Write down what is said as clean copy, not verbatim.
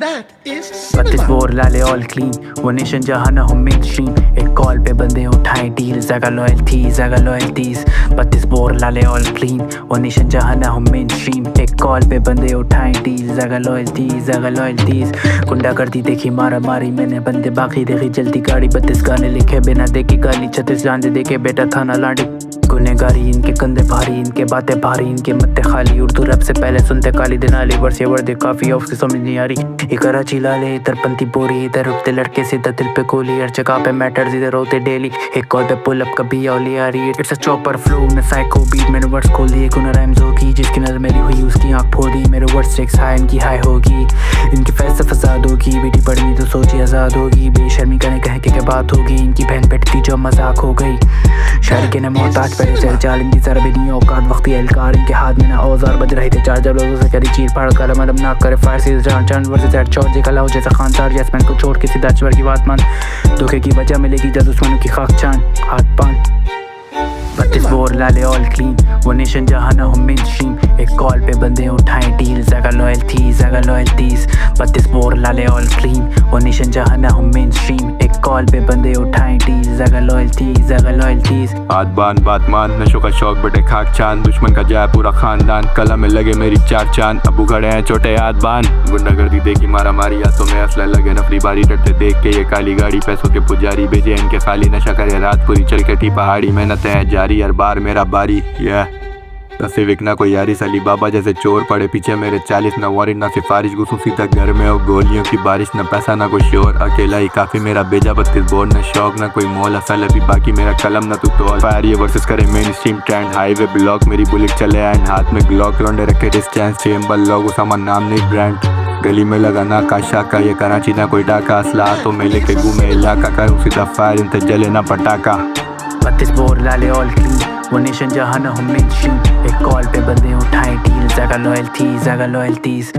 That is 32 cinema. Bore लाले all clean, वो nation जहाँ ना हो मेन स्ट्रीम। एक कॉल पे बंदे उठाएं डील, जगह लॉयल्टीज। 32 बोर लाले ऑल क्लीन, वो नेशन जहाँ ना हो मेन स्ट्रीम। एक कॉल पे बंदे उठाएं डील, जगह लॉयल्टीज। गुंडागर्दी देखी मारा मारी मैंने, बंदे बाकी देखी जल्दी गाड़ी। 32 गाने लिखे बिना देखे गाली, 36 लांदे देखे बेटा थाना लांडी। गुनेगारी इनके कंधे भारी, इनके बातें भारी, इनके मत्ते खाली। उर्दू रब से पहले सुनते काली दिनाली, वर्षे वर्दे काफी ऑफ की समझ नहीं आ रही। ये कराची लाले इधर पंथी बोरी, इधर उठते लड़के सीधा दिल पे गोली। हर जगह पे मैटर्स इधर होते डेली, एक कॉल पे पुल अप कभी औली आ रही है। इट्स अ चॉपर फ्लो में साइको बीट, मैंने वर्ड्स खोल दिए गुना राइम्स होगी। जिसकी नजर मेरी हुई उसकी आंख फोड़ दी, मेरे वर्ड्स स्ट्रिक्स हाई इनकी हाई होगी। इनकी फैसला फसाद होगी, बेटी पढ़नी तो सोची आजाद होगी। बेशर्मी करने कहे कि क्या बात होगी, इनकी बहन बैठती जो मजाक हो गई। शायरी के ने मोहताज पहले चल चाल, इनकी जरा भी नहीं औकात वक्ती एहलकार। इनके हाथ में ना औजार बज रहे थे, चार लोगों से करी चीर फाड़ कर मलम ना करे फायर से जान वर्सेस हेड शॉट। देखा लाओ जैसा खानसार जैसमैन को छोड़ के सीधा अजवर की बात मान। धोखे की वजह मिलेगी जब दुश्मनों की खाक चान हाथ पान। 32 बोर लाले ऑल क्लीन, वो नेशन जहाँ ना हो मेन स्ट्रीम। एक कॉल पे बंदे उठाएं डील, जगह लॉयल्टीज। 32 बोर लाले ऑल क्लीन, वो नेशन जहाँ ना हो मेन स्ट्रीम। एक कॉल पे बंदे उठाएं डील, जगह लॉयल्टीज। हाथ बात मान, नशों का शौक बटे खाक चांद। दुश्मन का जाए पूरा खानदान, कला में लगे मेरी 4 चांद। अबू खड़े हैं छोटे हाथ बांध, गुंडागर्दी देखी मारा मारी। हाथों में असला लगे नफरी बारी, डरते देख के ये काली गाड़ी। पैसों के पुजारी भेजे इनके खाली, नशा करे रात पूरी चल के टी पहाड़ी। मेहनत है जारी, हर बार मेरा बारी। सिविक ना कोई यारी, अली बाबा जैसे चोर पड़े पीछे मेरे 40। ना वारंट ना सिफारिश, घुसूं सीधा घर में और गोलियों की बारिश। ना पैसा ना कोई शोर, अकेला ही काफी मेरा बेजा। 32 बोर ना शौक ना कोई मोल, असल अभी बाकी मेरा कलम ना तू तोल। फायर ये वर्सेस करे main stream trend, highway block मेरी बुलेट चले एंड हाथ में ग्लॉक। लौंडे रखे डिस्टेंस, चेम्बर लोग सामान नाम नहीं ब्रांड। गली में लगा ना का शाका, ये कराची ना कोई डाका। असला तो मैं लेके घूमे इलाका, करूँ सीधा फायर इनते जले ना पटाखा। 32 बोर लाले ऑल क्लीन, वो नेशन जहाँ ना हो मेन स्ट्रीम। एक कॉल पे बंदे उठाएं डील, जगह लॉयल्टीज।